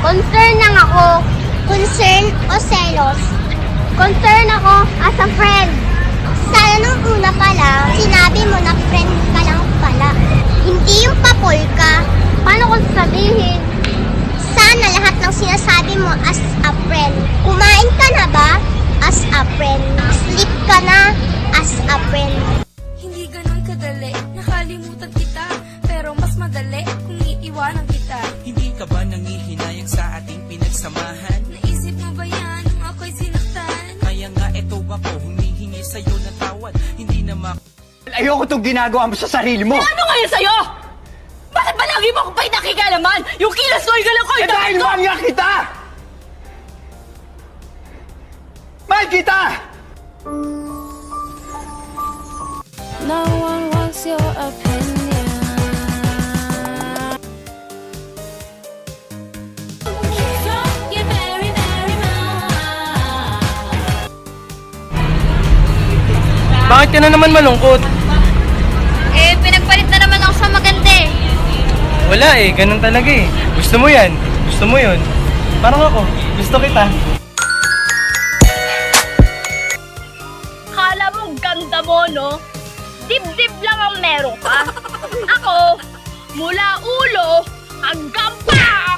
Concern lang ako. Concern o selos? Concern ako as a friend. Sana nung una pa lang, sinabi mo na friend ka lang pala. Hindi yung papol ka. Paano kung sabihin? Sana lahat ng sinasabi mo as a friend. Kumain ka na ba? As a friend. Sleep ka na? As a friend. Hindi ganun kadali, nakalimutan kita. Pero mas madali kung iiwanan kita. Hindi ka ba nangihinayang sa ating pinagsamahan? Naisip mo ba yan nung ako'y sinaktan? Kaya nga eto ako, humihingi sa'yo ng tawad. Hindi na Ayoko itong ginagawa mo sa sarili mo! Ano ngayon sa'yo? Bakit ba lagi mo akong pinakikalaman? Yung kilos-gol-gol ko, dahil mangya kita! Mahal kita! No one wants your opinion. You're very, very Bakit ka na naman malungkot? Eh, pinagpalit na naman ako sa maganda eh. Wala eh, ganun talaga eh. Gusto mo yan, gusto mo yun. Parang ako, gusto kita. Kala mo ganda mo, no? Dibdib lang ang meron ka. Ako, mula ulo hanggang pa!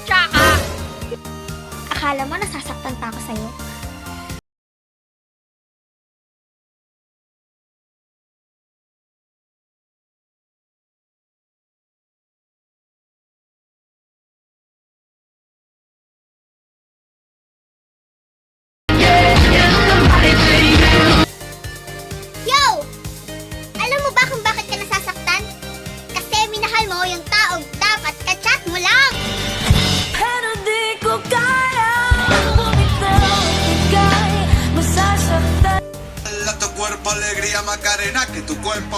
Tsaka, Akala mo nasasaktan pa ako sa'yo? Yo! Alam mo ba kung bakit ka nasasaktan? Kasi minahal mo yung taong dapat ka-chat mo lang! Pero di ko kaya bumitaw, ika'y masasaktan. Dale a tu cuerpo alegría Macarena, que tu cuerpo.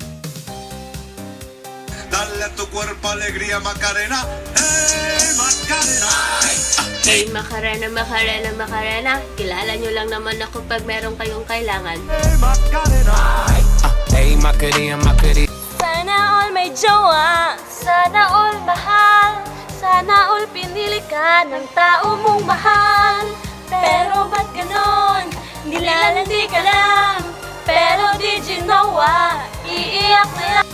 Dale a tu cuerpo alegría Macarena, Macarena. Hey, Macarena, Macarena, Macarena. Kilala nyo lang naman ako pag meron kayong kailangan. Hey, Macarena, Macarena. Sana all may jowa, sana all mahal, sana all pinili ka ng tao mong mahal. Pero ba't ganon? Nilalandi ka lang, pero did you know what? Iiyak na yan.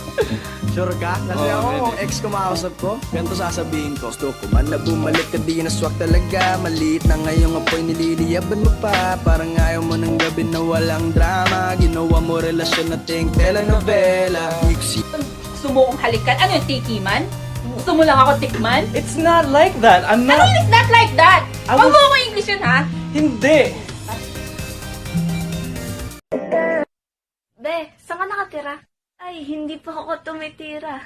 Sure ka? Kasi ako, kung ex ko makausap ko, ganito sasabihin ko. Gusto ko man na bumalik ka, di na swak talaga. Maliit na ngayong apoy, nililiyaban mo pa. Parang ayaw mo ng gabi na walang drama. Ginawa mo relasyon na ting telenovela. Gusto mo kong halikan? Ano yung tikiman? Gusto mo lang ako tikman? It's not like that. I'm Ano not... is not like that? I Huwag was- mo ako English yun, ha? Hindi. Be, saan ka nakatira? Ay, hindi pa ako tumitira.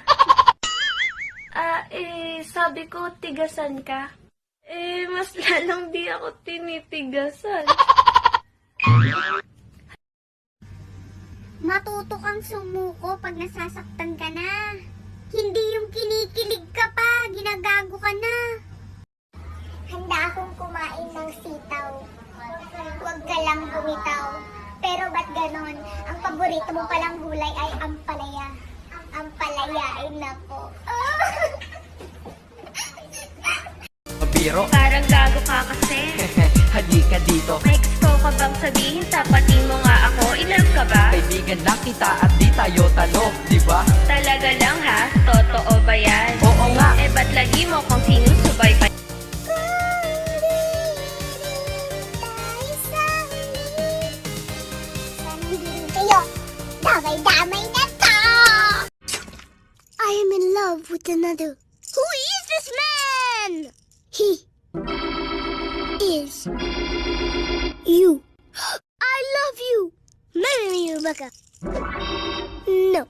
Sabi ko, tigasan ka. Mas lalong di ako tinitigasan. Matuto kang sumuko pag nasasaktan ka na. Hindi yung kinikilig ka pa, ginagago ka na. Handa akong kumain ng sitaw. Huwag ka lang bumitaw. Pero ba't ganon? Ang paborito mo palang gulay ay ampalaya. Ampalaya ay nako. Mabiro, Parang gago ka kasi. halika dito. May gusto ka bang sabihin? Tapatin mo nga ako. Ilan ka ba? Kaibigan lang kita at di tayo talo, di ba? Talaga lang ha? Totoo ba yan? Oo nga. Ba't lagi mo kung sinusubaybay? Kayo, damay-damay na to! I am in love with another. Who is this man? He is you. I love you. Marry me, Rebecca. No.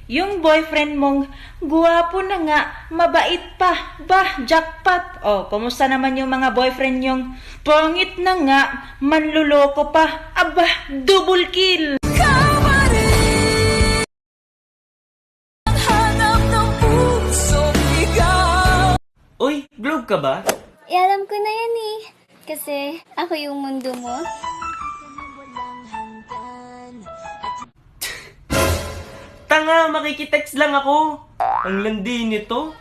Yung boyfriend mong guwapo na nga, mabait pa, bah, jackpot. Oh, kumusta naman yung mga boyfriend yung pangit na nga, manluloko pa, aba, double kill. Hanap ng pusong ikaw. Uy, globe ka ba? Alam ko na yan eh. Kasi ako yung mundo mo. Tanga, makikitext lang ako. Ang landi nito.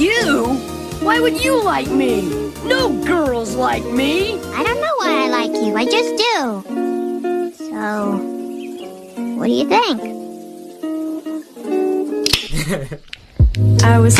You? Why would you like me? No girls like me. I don't know why I like you. I just do. So, what do you think? I was